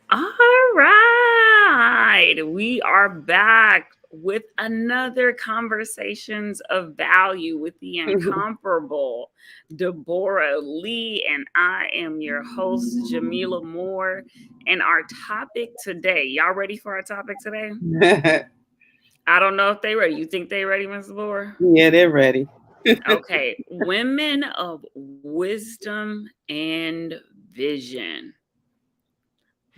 All right. We are back with another Conversations of Value with the incomparable Deborah Lee. And I am your host, Jamila Moore. And our topic today, y'all ready for our topic today? Yeah, I don't know if they ready. You think they ready, Ms. Moore? they're ready. Okay. Women of wisdom and vision.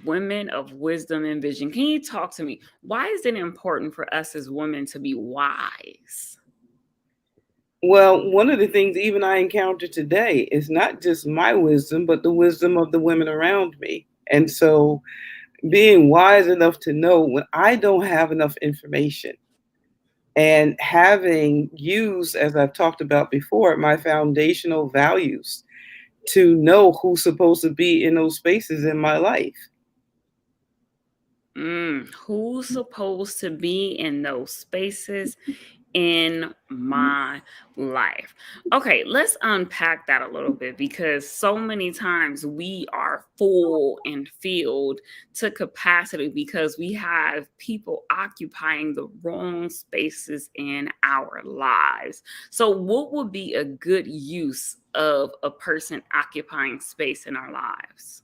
Women of wisdom and vision. Can you talk to me? Why is it important for us as women to be wise? Well, one of the things even I encountered today is not just my wisdom, but the wisdom of the women around me. And so being wise enough to know when I don't have enough information and having used, as I've talked about before, my foundational values to know who's supposed to be in those spaces in my life. Who's supposed to be in those spaces in my life? Okay, let's unpack that a little bit because so many times we are full and filled to capacity because we have people occupying the wrong spaces in our lives. So, what would be a good use of a person occupying space in our lives?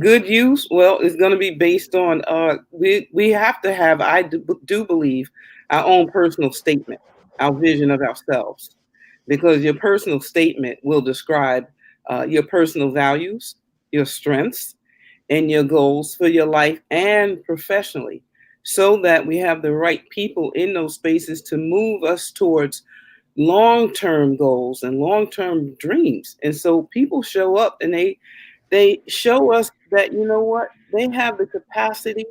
Good use, well, it's going to be based on we have to have, I do believe, our own personal statement, our vision of ourselves, because your personal statement will describe your personal values, your strengths, and your goals for your life and professionally, so that we have the right people in those spaces to move us towards long-term goals and long-term dreams. And so people show up and they show us that, you know what, they have the capacity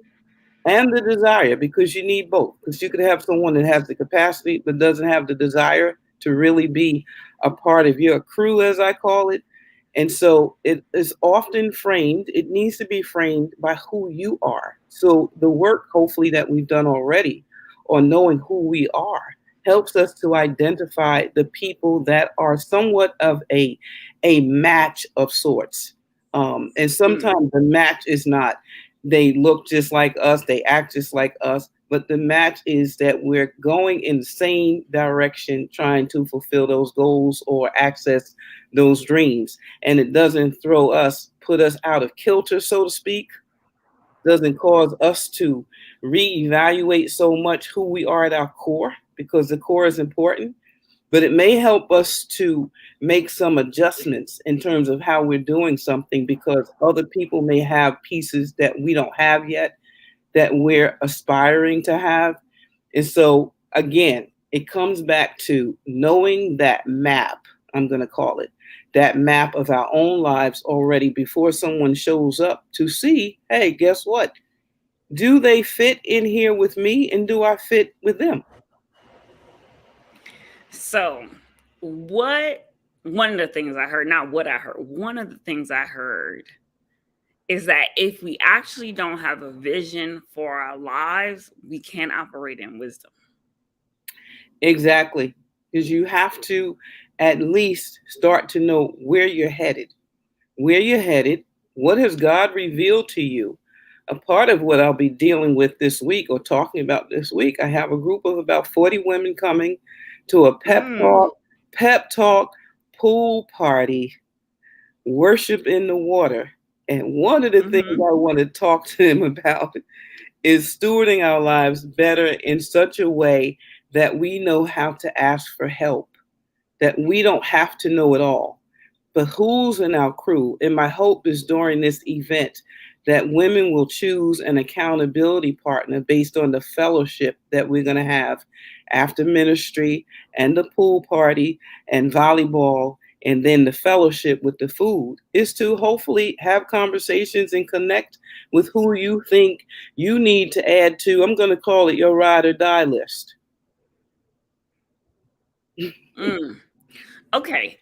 and the desire, because you need both. Because you could have someone that has the capacity but doesn't have the desire to really be a part of your crew, as I call it. And so it is often framed, it needs to be framed by who you are. So the work, hopefully, that we've done already on knowing who we are helps us to identify the people that are somewhat of a match of sorts. And Mm, sometimes the match is not, they look just like us, they act just like us, but the match is that we're going in the same direction, trying to fulfill those goals or access those dreams. And it doesn't put us out of kilter, so to speak, doesn't cause us to reevaluate so much who we are at our core, because the core is important, but it may help us to make some adjustments in terms of how we're doing something, because other people may have pieces that we don't have yet that we're aspiring to have. And so, again, it comes back to knowing that map, I'm going to call it, that map of our own lives already before someone shows up, to see, hey, guess what? Do they fit in here with me, and do I fit with them? so, what one of the things I heard, not what I heard, one of the things I heard is that if we actually don't have a vision for our lives, we can't operate in wisdom. Exactly. Because you have to at least start to know where you're headed. Where you're headed, what has God revealed to you? A part of what I'll be dealing with this week, or talking about this week, I have a group of about 40 women coming to a Mm, pep talk, pool party, worship in the water. And one of the things mm-hmm. I want to talk to them about is stewarding our lives better in such a way that we know how to ask for help, that we don't have to know it all. But who's in our crew? And my hope is during this event that women will choose an accountability partner based on the fellowship that we're going to have after ministry and the pool party and volleyball, and then the fellowship with the food, is to hopefully have conversations and connect with who you think you need to add to, I'm going to call it, your ride or die list. Mm. Okay.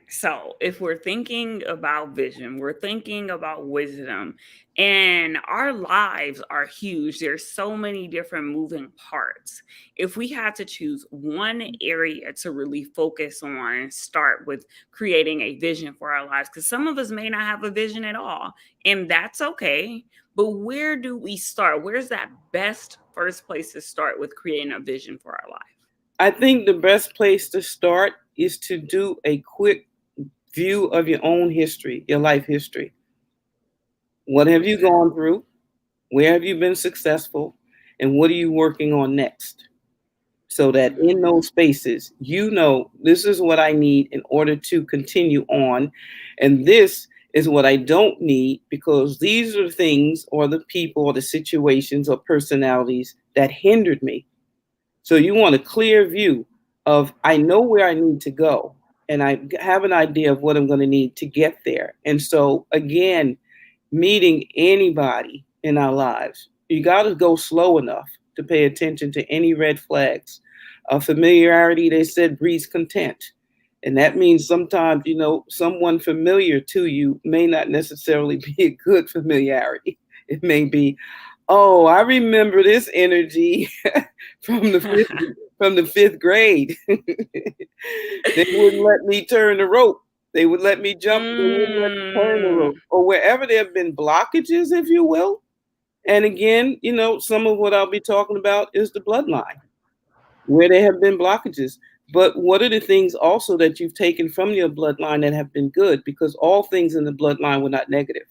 So if we're thinking about vision, we're thinking about wisdom, and our lives are huge. There's so many different moving parts. If we had to choose one area to really focus on and start with creating a vision for our lives, because some of us may not have a vision at all, and that's okay. But where do we start? Where's that best first place to start with creating a vision for our life? I think the best place to start is to do a quick view of your own history, your life history. What have you Okay. gone through? Where have you been successful? And what are you working on next? So that in Mhm. those spaces, you know, this is what I need in order to continue on. And this is what I don't need because these are the things or the people or the situations or personalities that hindered me. So you want a clear view of I know where I need to go and I have an idea of what I'm going to need to get there. And so again, meeting anybody in our lives, you got to go slow enough to pay attention to any red flags. Familiarity, they said, breeds content. And that means sometimes, you know, someone familiar to you may not necessarily be a good familiarity. It may be, oh, I remember this energy from the fifth grade. They wouldn't let me turn the rope. They would let me jump. They wouldn't let me turn the Mm. rope. Or wherever there have been blockages, if you will. And again, you know, some of what I'll be talking about is the bloodline, where there have been blockages. But what are the things also that you've taken from your bloodline that have been good? Because all things in the bloodline were not negative.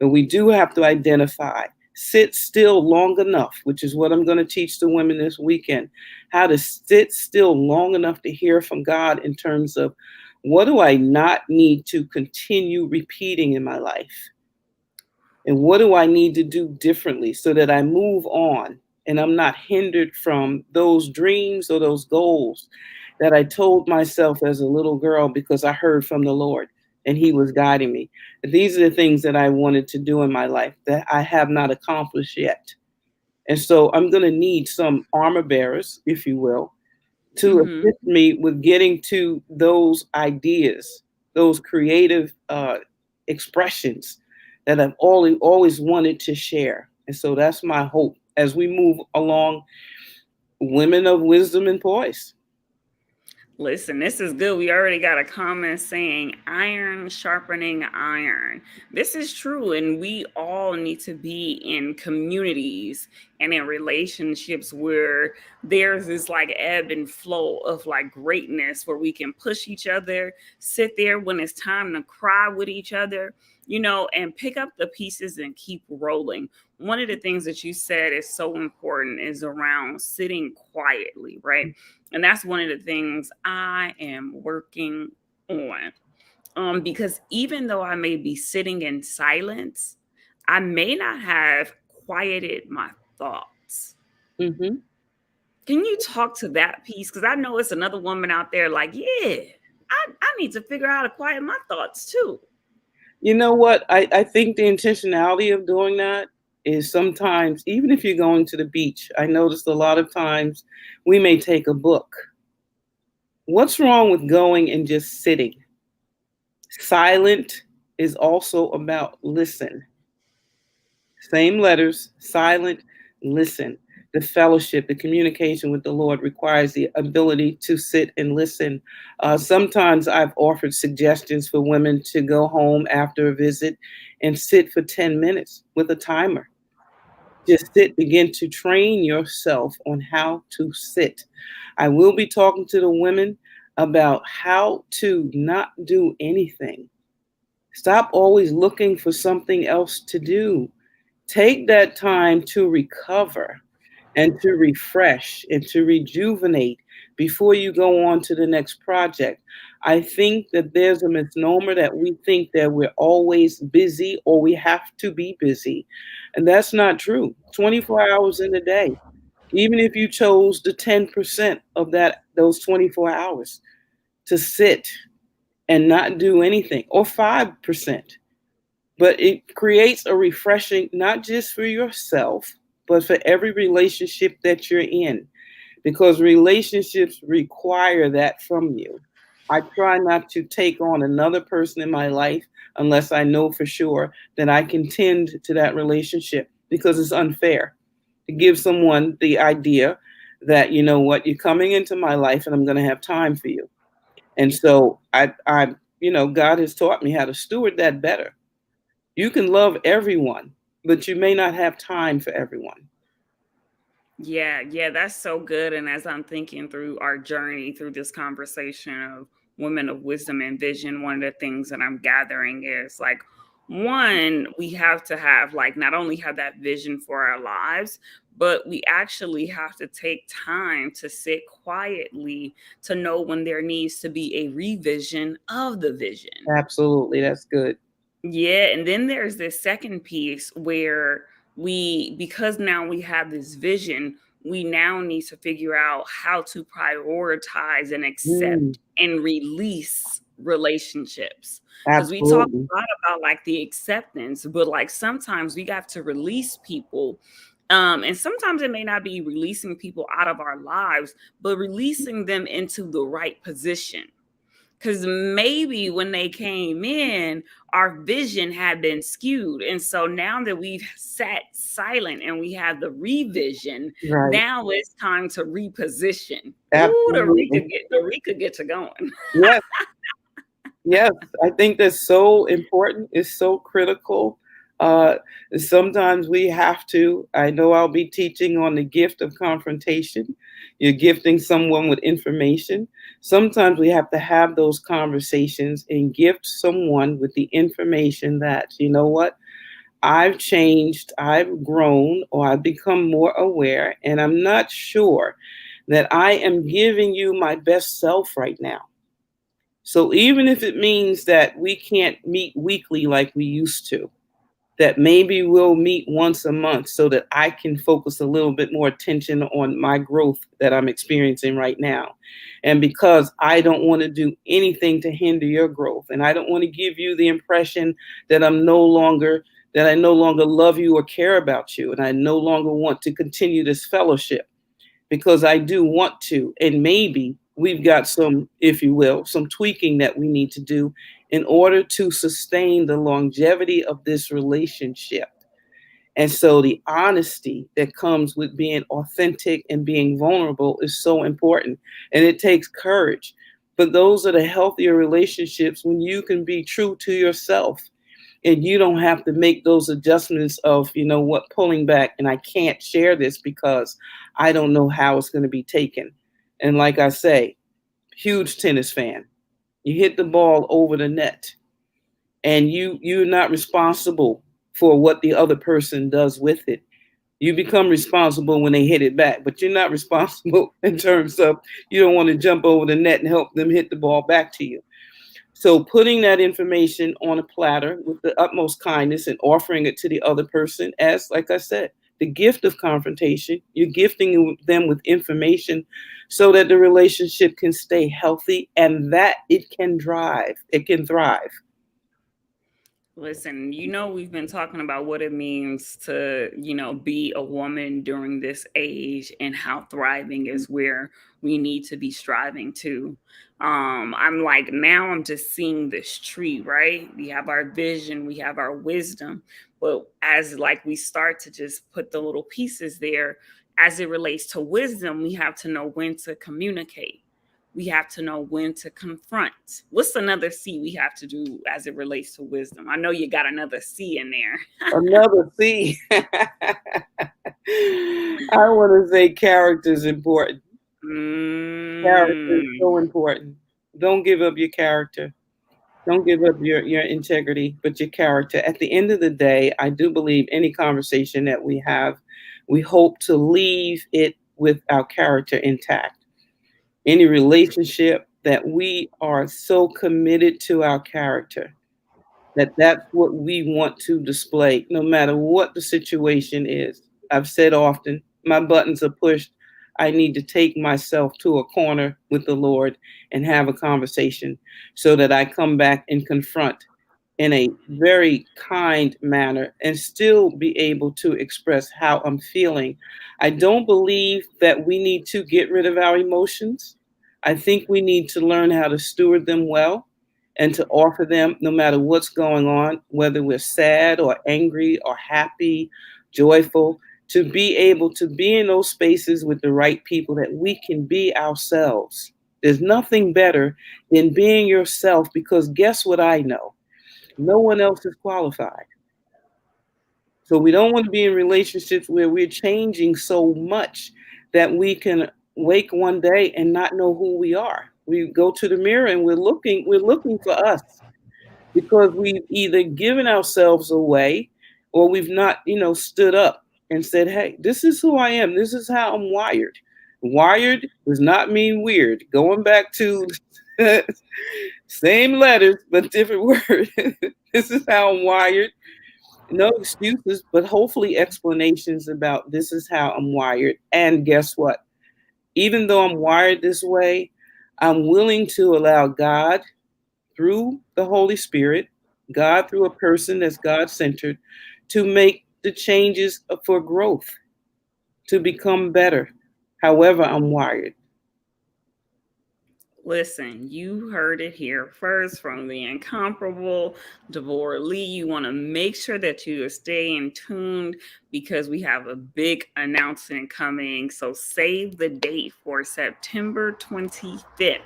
And we do have to identify, sit still long enough, which is what I'm going to teach the women this weekend, how to sit still long enough to hear from God in terms of what do I not need to continue repeating in my life? And what do I need to do differently so that I move on and I'm not hindered from those dreams or those goals that I told myself as a little girl because I heard from the Lord and He was guiding me. These are the things that I wanted to do in my life that I have not accomplished yet. And so I'm going to need some armor bearers, if you will, to Mhm. assist me with getting to those ideas, those creative expressions that I've always wanted to share. And so that's my hope as we move along, women of wisdom and poise. Listen, this is good. We already got a comment saying iron sharpening iron. This is true. And we all need to be in communities and in relationships where there's this like ebb and flow of like greatness where we can push each other, sit there when it's time to cry with each other, and pick up the pieces and keep rolling. One of the things that you said is so important is around sitting quietly, right? And that's one of the things I am working on. Because even though I may be sitting in silence, I may not have quieted my thoughts. Hmm. Can you talk to that piece? Because I know it's another woman out there like, yeah, I need to figure out how to quiet my thoughts too. You know what? I think the intentionality of doing that is sometimes, even if you're going to the beach, I noticed a lot of times we may take a book. What's wrong with going and just sitting? Silent is also about listen. Same letters, silent, listen. The fellowship, the communication with the Lord requires the ability to sit and listen. Sometimes I've offered suggestions for women to go home after a visit and sit for 10 minutes with a timer. Just sit, begin to train yourself on how to sit. I will be talking to the women about how to not do anything. Stop always looking for something else to do. Take that time to recover and to refresh and to rejuvenate before you go on to the next project. I think that there's a misnomer that we think that we're always busy or we have to be busy. And that's not true. 24 hours in a day. Even if you chose the 10% of those 24 hours to sit and not do anything, or 5%, but it creates a refreshing, not just for yourself, but for every relationship that you're in, because relationships require that from you. I try not to take on another person in my life unless I know for sure that I can tend to that relationship, because it's unfair to give someone the idea that, you know what, you're coming into my life and I'm going to have time for you. And so God has taught me how to steward that better. You can love everyone, but you may not have time for everyone. Yeah, yeah, that's so good. And as I'm thinking through our journey through this conversation of women of wisdom and vision, one of the things that I'm gathering is like, one, we have to have like not only have that vision for our lives, but we actually have to take time to sit quietly to know when there needs to be a revision of the vision. Absolutely, that's good. Yeah, and then there's this second piece where because now we have this vision, we now need to figure out how to prioritize and Mm, accept and release relationships. Because we talk absolutely. a lot about like the acceptance, but like sometimes we have to release people. And sometimes it may not be releasing people out of our lives, but releasing them into the right position, because maybe when they came in, our vision had been skewed. And so now that we've sat silent and we have the revision, Right. now it's time to reposition. Ooh, Absolutely. The Rika get to going. Yes. Yes, I think that's so important. It's so critical. Uh, Sometimes we have to. I know I'll be teaching on the gift of confrontation. You're gifting someone with information. Sometimes we have to have those conversations and gift someone with the information that, you know what, I've changed, I've grown, or I've become more aware, and I'm not sure that I am giving you my best self right now. So even if it means that we can't meet weekly like we used to, that maybe we'll meet once a month so that I can focus a little bit more attention on my growth that I'm experiencing right now. And because I don't want to do anything to hinder your growth, and I don't want to give you the impression that I no longer love you or care about you, and I no longer want to continue this fellowship, because I do want to. And maybe we've got some, if you will, some tweaking that we need to do in order to sustain the longevity of this relationship. And so the honesty that comes with being authentic and being vulnerable is so important. And it takes courage. But those are the healthier relationships when you can be true to yourself and you don't have to make those adjustments of, you know what, pulling back, and I can't share this because I don't know how it's going to be taken. And like I say, huge tennis fan, you hit the ball over the net, and you're not responsible for what the other person does with it. You become responsible when they hit it back, but you're not responsible in terms of, you don't want to jump over the net and help them hit the ball back to you. So putting that information on a platter with the utmost kindness and offering it to the other person as, like I said, the gift of confrontation, you're gifting them with information so that the relationship can stay healthy and that it can thrive. Listen, we've been talking about what it means to, be a woman during this age and how thriving is where we need to be striving to. I'm like, now I'm just seeing this tree, right? We have our vision, we have our wisdom, but as like we start to just put the little pieces there, as it relates to wisdom, we have to know when to communicate. We have to know when to confront. What's another C we have to do as it relates to wisdom? I know you got another C in there. Another C. I want to say character is important. Character is Mm, so important. Don't give up your character. Don't give up your integrity, but your character. At the end of the day, I do believe any conversation that we have, we hope to leave it with our character intact. Any relationship that we are so committed to our character, that's what we want to display, no matter what the situation is. I've said often, my buttons are pushed. I need to take myself to a corner with the Lord and have a conversation so that I come back and confront in a very kind manner and still be able to express how I'm feeling. I don't believe that we need to get rid of our emotions. I think we need to learn how to steward them well and to offer them no matter what's going on, whether we're sad or angry or happy, joyful, to be able to be in those spaces with the right people that we can be ourselves. There's nothing better than being yourself, because guess what I know? No one else is qualified. So we don't want to be in relationships where we're changing so much that we can wake one day and not know who we are. We go to the mirror and we're looking for us, because we've either given ourselves away or we've not, stood up and said, hey, this is who I am. This is how I'm wired. Wired does not mean weird. Going back to same letters, but different word. This is how I'm wired. No excuses, but hopefully explanations about this is how I'm wired. And guess what? Even though I'm wired this way, I'm willing to allow God through the Holy Spirit, God through a person that's God centered, to make the changes for growth, to become better, however I'm wired. Listen, you heard it here first from the incomparable Devorah Lee. You want to make sure that you are staying tuned because we have a big announcement coming. So save the date for September 25th.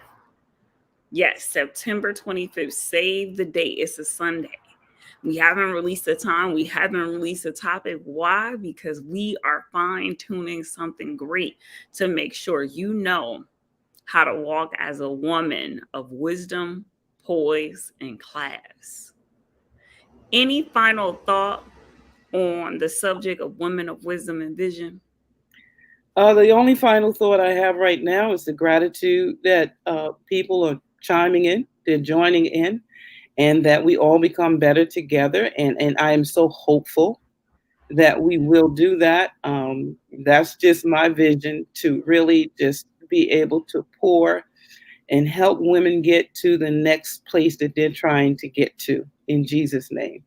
Yes, September 25th. Save the date. It's a Sunday. We haven't released the time. We haven't released the topic. Why? Because we are fine tuning something great to make sure you know how to walk as a woman of wisdom, poise, and class. Any final thought on the subject of women of wisdom and vision? The only final thought I have right now is the gratitude that people are chiming in, they're joining in, and that we all become better together. And I am so hopeful that we will do that. That's just my vision, to really just be able to pour and help women get to the next place that they're trying to get to, in Jesus' name.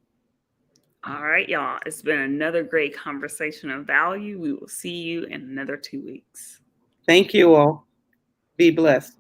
All right, y'all. It's been another great conversation of value. We will see you in another 2 weeks. Thank you all. Be blessed.